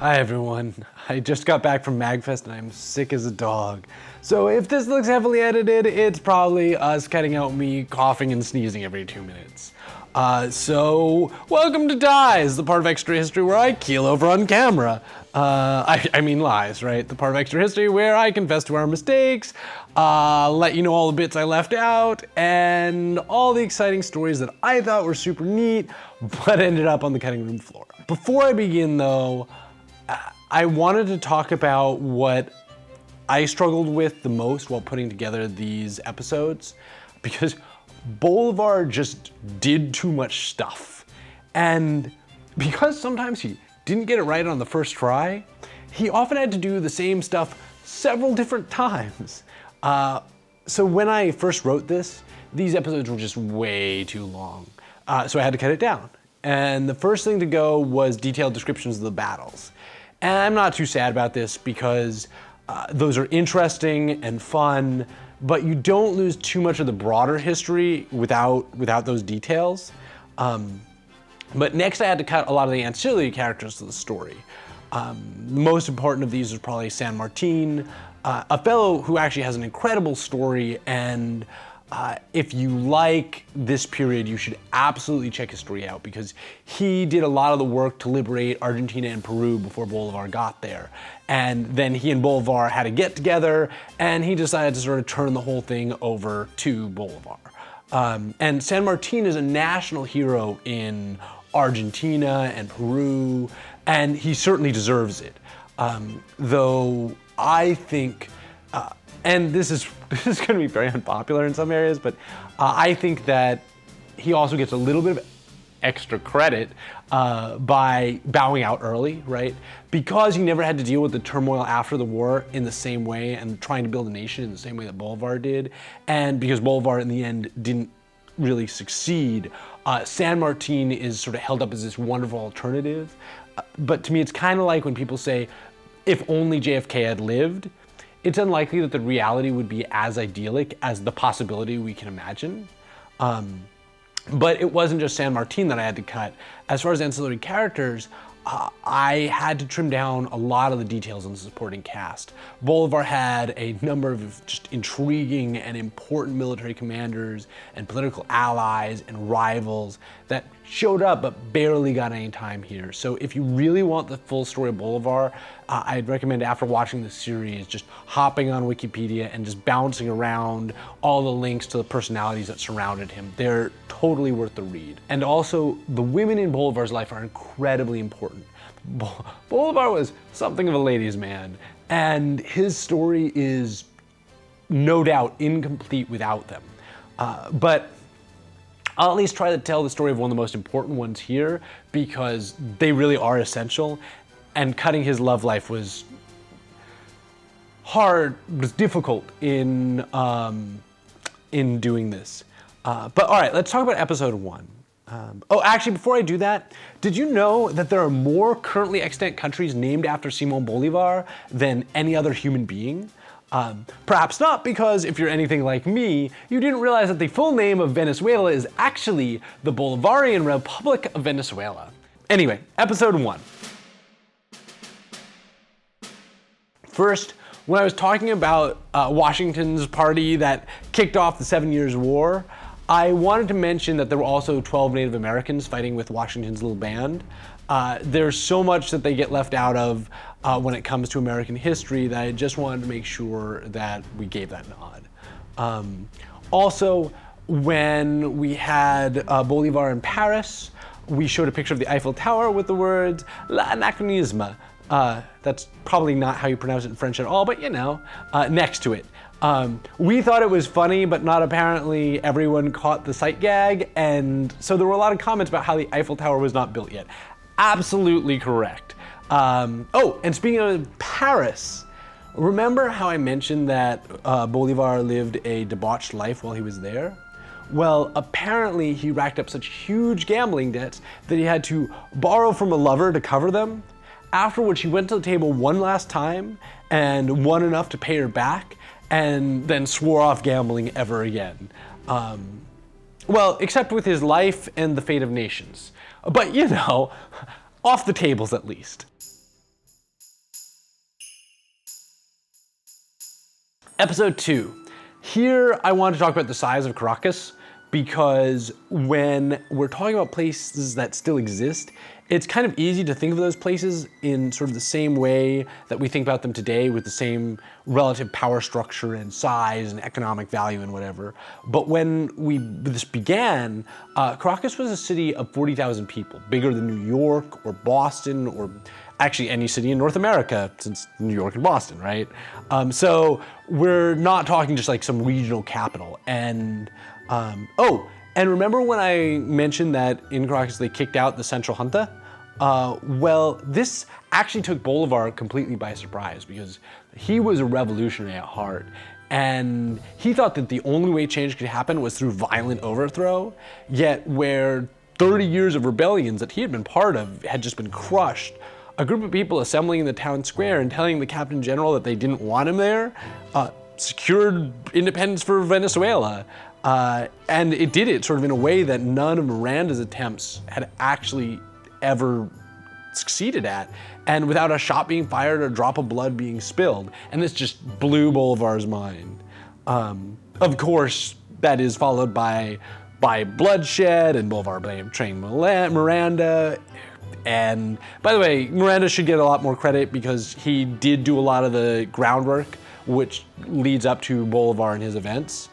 Hi everyone. I just got back from MagFest and I'm sick as a dog. So if this looks heavily edited, it's probably us cutting out me coughing and sneezing every 2 minutes. So welcome to Dies, the part of extra history where I keel over on camera. I mean lies, right? The part of extra history where I confess to our mistakes, let you know all the bits I left out, and all the exciting stories that I thought were super neat, but ended up on the cutting room floor. Before I begin though, I wanted to talk about what I struggled with the most while putting together these episodes, because Bolivar just did too much stuff. And because sometimes he didn't get it right on the first try, he often had to do the same stuff several different times. So when I first wrote this, these episodes were just way too long. So I had to cut it down. And the first thing to go was detailed descriptions of the battles. And I'm not too sad about this because those are interesting and fun, but you don't lose too much of the broader history without those details. But next I had to cut a lot of the ancillary characters to the story. The most important of these was probably San Martin, a fellow who actually has an incredible story, and if you like this period, you should absolutely check his story out because he did a lot of the work to liberate Argentina and Peru before Bolivar got there. And then he and Bolivar had a get together and he decided to sort of turn the whole thing over to Bolivar. And San Martin is a national hero in Argentina and Peru, and he certainly deserves it. Though I think, and this is going to be very unpopular in some areas, but I think that he also gets a little bit of extra credit by bowing out early, right? Because he never had to deal with the turmoil after the war in the same way and trying to build a nation in the same way that Bolivar did, and because Bolivar in the end didn't really succeed, San Martin is sort of held up as this wonderful alternative. But to me, it's kind of like when people say, if only JFK had lived, it's unlikely that the reality would be as idyllic as the possibility we can imagine. But it wasn't just San Martin that I had to cut. As far as ancillary characters, I had to trim down a lot of the details in the supporting cast. Bolivar had a number of just intriguing and important military commanders and political allies and rivals that showed up but barely got any time here. So if you really want the full story of Bolivar, I'd recommend after watching the series just hopping on Wikipedia and just bouncing around all the links to the personalities that surrounded him. They're totally worth the read. And also, the women in Bolivar's life are incredibly important. Bolivar was something of a ladies' man, and his story is no doubt incomplete without them. But I'll at least try to tell the story of one of the most important ones here because they really are essential, and cutting his love life was difficult in doing this. But all right, let's talk about episode 1. Actually, before I do that, did you know that there are more currently extant countries named after Simón Bolívar than any other human being? Perhaps not, because if you're anything like me, you didn't realize that the full name of Venezuela is actually the Bolivarian Republic of Venezuela. Anyway, episode 1. First, when I was talking about Washington's party that kicked off the 7 Years' War, I wanted to mention that there were also 12 Native Americans fighting with Washington's little band. There's so much that they get left out of when it comes to American history that I just wanted to make sure that we gave that nod. Also, when we had Bolivar in Paris, we showed a picture of the Eiffel Tower with the words "l'anachronisme." That's probably not how you pronounce it in French at all, but you know, next to it. We thought it was funny, but not apparently everyone caught the sight gag, and so there were a lot of comments about how the Eiffel Tower was not built yet. Absolutely correct. And speaking of Paris, remember how I mentioned that Bolivar lived a debauched life while he was there? Well, apparently he racked up such huge gambling debts that he had to borrow from a lover to cover them, after which he went to the table one last time and won enough to pay her back, and then swore off gambling ever again. Well, except with his life and the fate of nations. But you know, off the tables at least. Episode 2. Here I want to talk about the size of Caracas, because when we're talking about places that still exist, it's kind of easy to think of those places in sort of the same way that we think about them today, with the same relative power structure and size and economic value and whatever. But when this began, Caracas was a city of 40,000 people, bigger than New York or Boston or actually any city in North America, since New York and Boston, right? So we're not talking just like some regional capital. And and remember when I mentioned that in Caracas they kicked out the Central Junta? Well, this actually took Bolivar completely by surprise, because he was a revolutionary at heart. And he thought that the only way change could happen was through violent overthrow, yet where 30 years of rebellions that he had been part of had just been crushed, a group of people assembling in the town square and telling the Captain General that they didn't want him there, secured independence for Venezuela. And it did it sort of in a way that none of Miranda's attempts had actually ever succeeded at, and without a shot being fired or a drop of blood being spilled. And this just blew Bolivar's mind. Of course, that is followed by bloodshed, and Bolivar betraying Miranda. And by the way, Miranda should get a lot more credit, because he did do a lot of the groundwork which leads up to Bolivar and his events.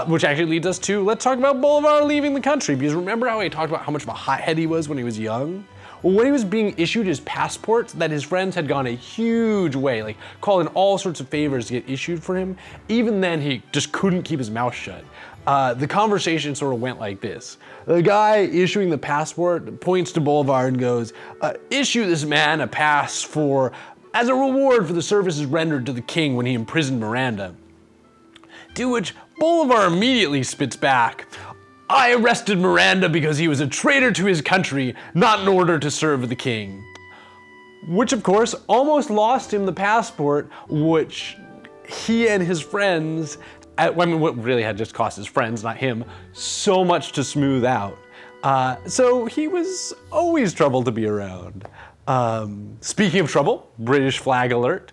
Which actually leads us to, let's talk about Bolivar leaving the country, because remember how I talked about how much of a hothead he was when he was young? Well, when he was being issued his passport that his friends had gone a huge way, like calling all sorts of favors to get issued for him, even then he just couldn't keep his mouth shut. The conversation sort of went like this. The guy issuing the passport points to Bolivar and goes, issue this man a pass as a reward for the services rendered to the king when he imprisoned Miranda. To which Bolivar immediately spits back, I arrested Miranda because he was a traitor to his country, not in order to serve the king. Which of course almost lost him the passport, which he and his friends, what really had just cost his friends, not him, so much to smooth out. So he was always trouble to be around. Speaking of trouble, British flag alert.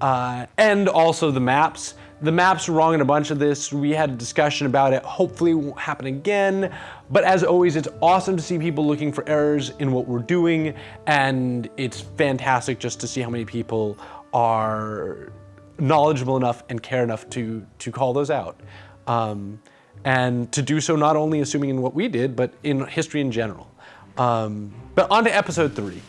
And also the maps. The maps were wrong in a bunch of this. We had a discussion about it. Hopefully it won't happen again. But as always, it's awesome to see people looking for errors in what we're doing. And it's fantastic just to see how many people are knowledgeable enough and care enough to call those out. And to do so not only assuming in what we did, but in history in general. But on to episode 3.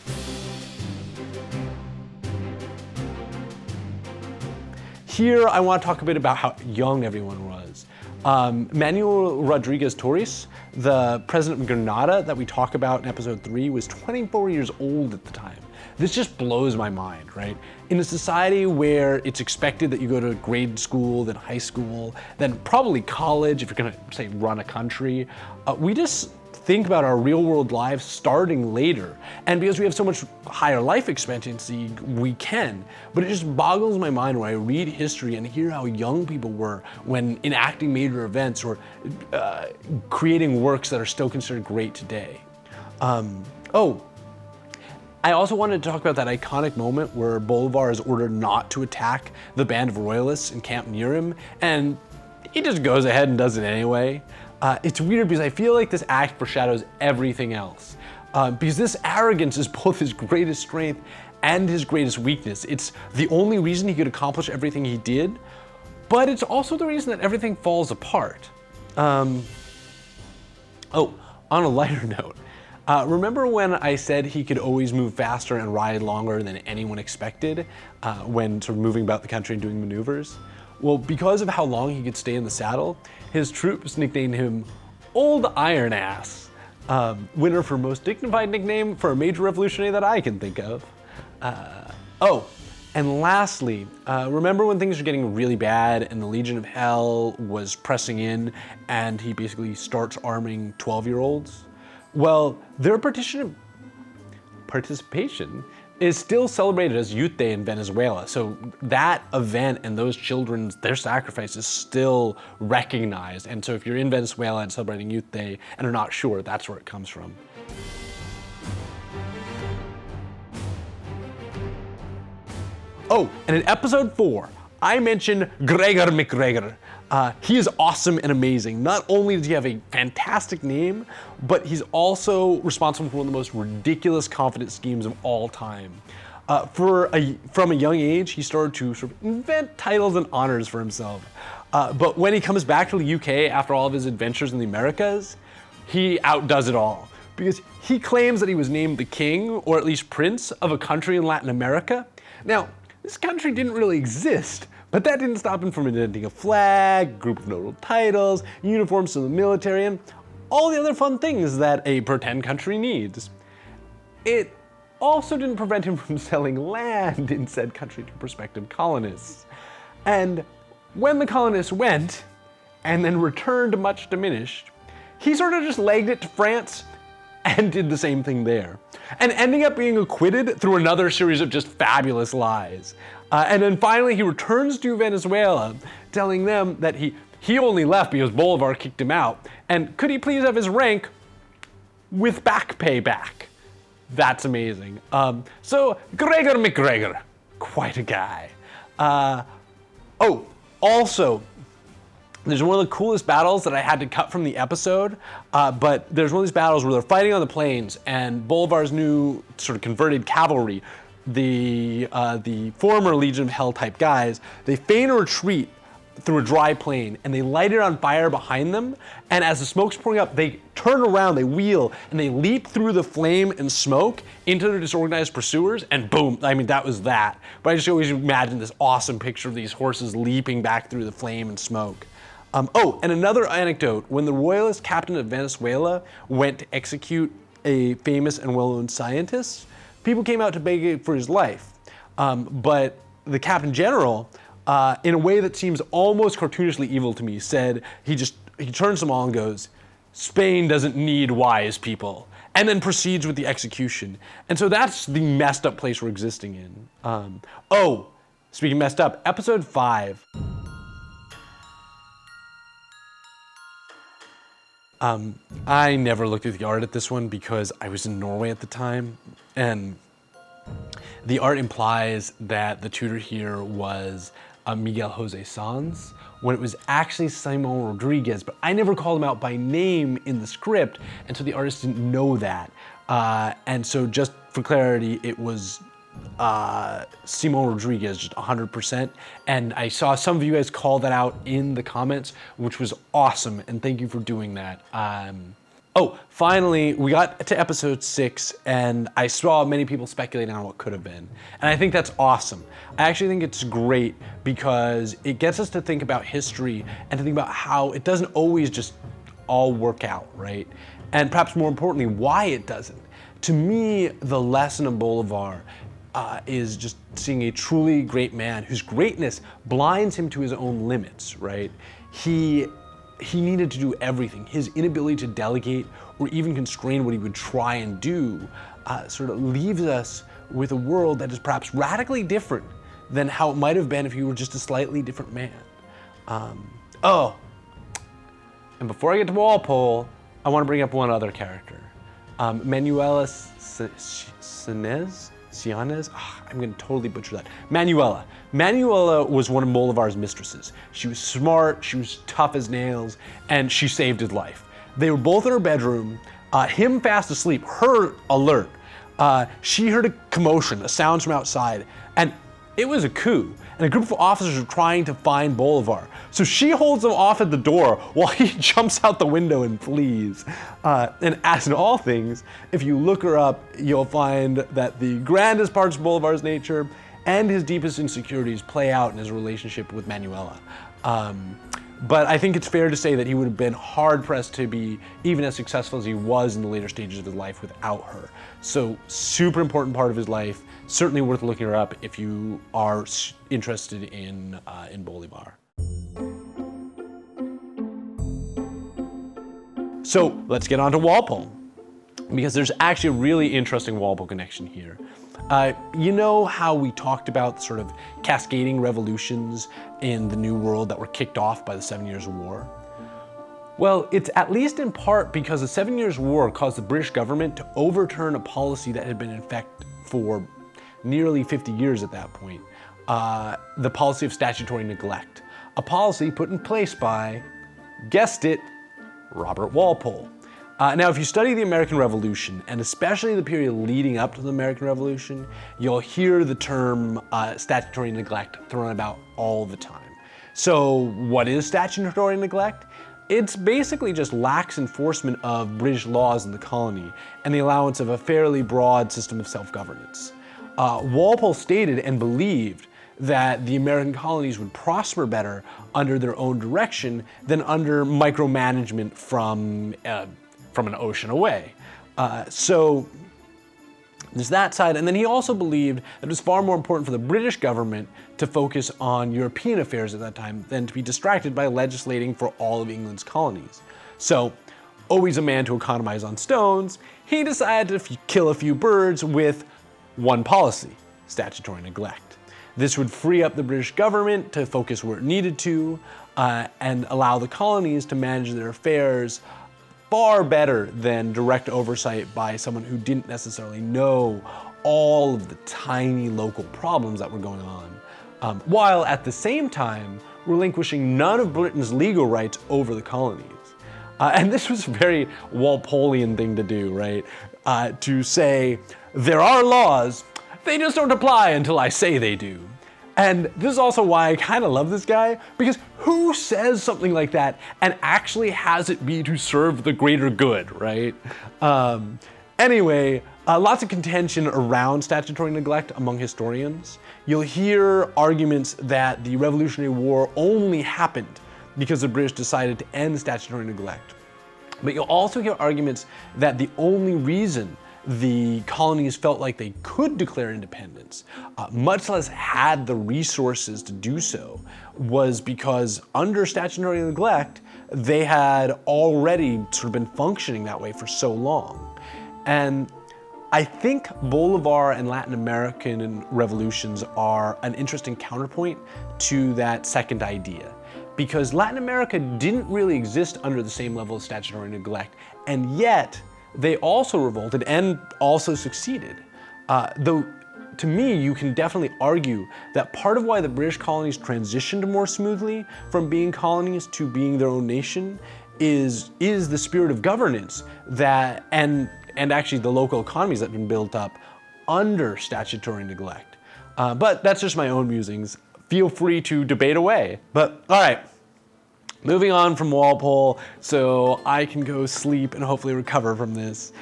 Here, I want to talk a bit about how young everyone was. Manuel Rodriguez Torres, the president of Grenada that we talk about in episode 3, was 24 years old at the time. This just blows my mind, right? In a society where it's expected that you go to grade school, then high school, then probably college if you're gonna, say, run a country, we just think about our real world lives starting later. And because we have so much higher life expectancy, we can. But it just boggles my mind when I read history and hear how young people were when enacting major events or creating works that are still considered great today. I also wanted to talk about that iconic moment where Bolivar is ordered not to attack the band of royalists encamped near him, and he just goes ahead and does it anyway. It's weird because I feel like this act foreshadows everything else. Because this arrogance is both his greatest strength and his greatest weakness. It's the only reason he could accomplish everything he did, but it's also the reason that everything falls apart. On a lighter note, remember when I said he could always move faster and ride longer than anyone expected when sort of moving about the country and doing maneuvers? Well, because of how long he could stay in the saddle, his troops nicknamed him Old Iron Ass, winner for most dignified nickname for a major revolutionary that I can think of. And lastly, remember when things were getting really bad and the Legion of Hell was pressing in and he basically starts arming 12-year-olds? Well, their participation is still celebrated as Youth Day in Venezuela. So that event and those children's, their sacrifice is still recognized. And so if you're in Venezuela and celebrating Youth Day and are not sure, that's where it comes from. And in episode 4, I mention Gregor McGregor. He is awesome and amazing. Not only does he have a fantastic name, but he's also responsible for one of the most ridiculous confidence schemes of all time. From a young age, he started to sort of invent titles and honors for himself. But when he comes back to the UK after all of his adventures in the Americas, he outdoes it all. Because he claims that he was named the king, or at least prince, of a country in Latin America. Now, this country didn't really exist, but that didn't stop him from inventing a flag, group of notable titles, uniforms to the military, and all the other fun things that a pretend country needs. It also didn't prevent him from selling land in said country to prospective colonists. And when the colonists went, and then returned much diminished, he sort of just legged it to France and did the same thing there. And ending up being acquitted through another series of just fabulous lies. And then finally he returns to Venezuela, telling them that he only left because Bolivar kicked him out. And could he please have his rank with back pay back? That's amazing. So Gregor McGregor, quite a guy. Also, there's one of the coolest battles that I had to cut from the episode, but there's one of these battles where they're fighting on the plains, and Bolivar's new sort of converted cavalry, the former Legion of Hell type guys, they feign a retreat through a dry plain, and they light it on fire behind them, and as the smoke's pouring up, they turn around, they wheel, and they leap through the flame and smoke into their disorganized pursuers, and boom, I mean, that was that. But I just always imagine this awesome picture of these horses leaping back through the flame and smoke. And another anecdote, when the royalist captain of Venezuela went to execute a famous and well-known scientist, people came out to beg for his life. But the captain general, in a way that seems almost cartoonishly evil to me, said, he turns them all and goes, "Spain doesn't need wise people," and then proceeds with the execution. And so that's the messed up place we're existing in. Speaking of messed up, episode 5. I never looked at the art at this one because I was in Norway at the time, and the art implies that the tutor here was Miguel Jose Sanz, when it was actually Simón Rodriguez, but I never called him out by name in the script, and so the artist didn't know that. And so just for clarity, it was Simón Rodriguez, just 100%. And I saw some of you guys call that out in the comments, which was awesome, and thank you for doing that. Finally, we got to episode 6, and I saw many people speculating on what could have been. And I think that's awesome. I actually think it's great because it gets us to think about history and to think about how it doesn't always just all work out, right? And perhaps more importantly, why it doesn't. To me, the lesson of Bolivar is just seeing a truly great man whose greatness blinds him to his own limits, right? He needed to do everything. His inability to delegate or even constrain what he would try and do sort of leaves us with a world that is perhaps radically different than how it might have been if he were just a slightly different man. And before I get to Walpole, I want to bring up one other character. Manuela Cianes? I'm going to totally butcher that. Manuela. Manuela was one of Bolivar's mistresses. She was smart, she was tough as nails, and she saved his life. They were both in her bedroom, him fast asleep, her alert. She heard a commotion, a sound from outside, and it was a coup. And a group of officers were trying to find Bolivar. So she holds him off at the door while he jumps out the window and flees. And as in all things, if you look her up, you'll find that the grandest parts of Bolivar's nature and his deepest insecurities play out in his relationship with Manuela. But I think it's fair to say that he would have been hard-pressed to be even as successful as he was in the later stages of his life without her. So super important part of his life. Certainly worth looking her up if you are interested in Bolivar. So let's get on to Walpole, because there's actually a really interesting Walpole connection here. You know how we talked about sort of cascading revolutions in the New World that were kicked off by the 7 Years' War? Well, it's at least in part because the 7 Years' War caused the British government to overturn a policy that had been in effect for nearly 50 years at that point. the policy of statutory neglect, a policy put in place by, guessed it, Robert Walpole. Now, if you study the American Revolution, and especially the period leading up to the American Revolution, you'll hear the term statutory neglect thrown about all the time. So what is statutory neglect? It's basically just lax enforcement of British laws in the colony and the allowance of a fairly broad system of self-governance. Walpole stated and believed that the American colonies would prosper better under their own direction than under micromanagement from an ocean away. So there's that side, and then he also believed that it was far more important for the British government to focus on European affairs at that time than to be distracted by legislating for all of England's colonies. So, always a man to economize on stones, he decided to kill a few birds with one policy: statutory neglect. This would free up the British government to focus where it needed to, and allow the colonies to manage their affairs far better than direct oversight by someone who didn't necessarily know all of the tiny local problems that were going on, while at the same time relinquishing none of Britain's legal rights over the colonies. And this was a very Walpolean thing to do, right? To say, there are laws, they just don't apply until I say they do. And this is also why I kind of love this guy, because who says something like that and actually has it be to serve the greater good, right? Anyway, lots of contention around statutory neglect among historians. You'll hear arguments that the Revolutionary War only happened because the British decided to end statutory neglect. But you'll also hear arguments that the only reason the colonies felt like they could declare independence, much less had the resources to do so, was because under statutory neglect, they had already sort of been functioning that way for so long. And I think Bolivar and Latin American revolutions are an interesting counterpoint to that second idea, because Latin America didn't really exist under the same level of statutory neglect, and yet they also revolted and also succeeded. Though, to me, you can definitely argue that part of why the British colonies transitioned more smoothly from being colonies to being their own nation is the spirit of governance that, and actually the local economies that have been built up under statutory neglect. But that's just my own musings. Feel free to debate away. But all right. Moving on from Walpole, so I can go sleep and hopefully recover from this.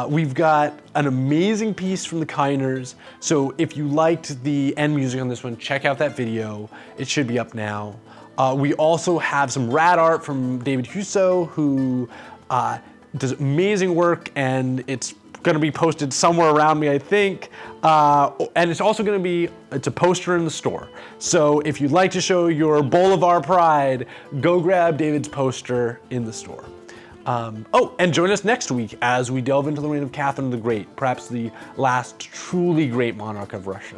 We've got an amazing piece from the Kiners, so if you liked the end music on this one, check out that video. It should be up now. We also have some rad art from David Husso, who does amazing work, and it's gonna be posted somewhere around me, I think. And it's also gonna be, it's a poster in the store. So if you'd like to show your Bolivar pride, go grab David's poster in the store. Oh, and join us next week as we delve into the reign of Catherine the Great, perhaps the last truly great monarch of Russia.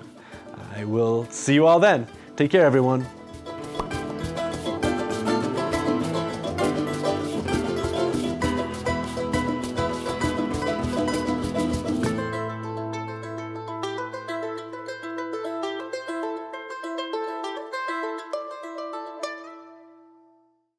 I will see you all then. Take care, everyone.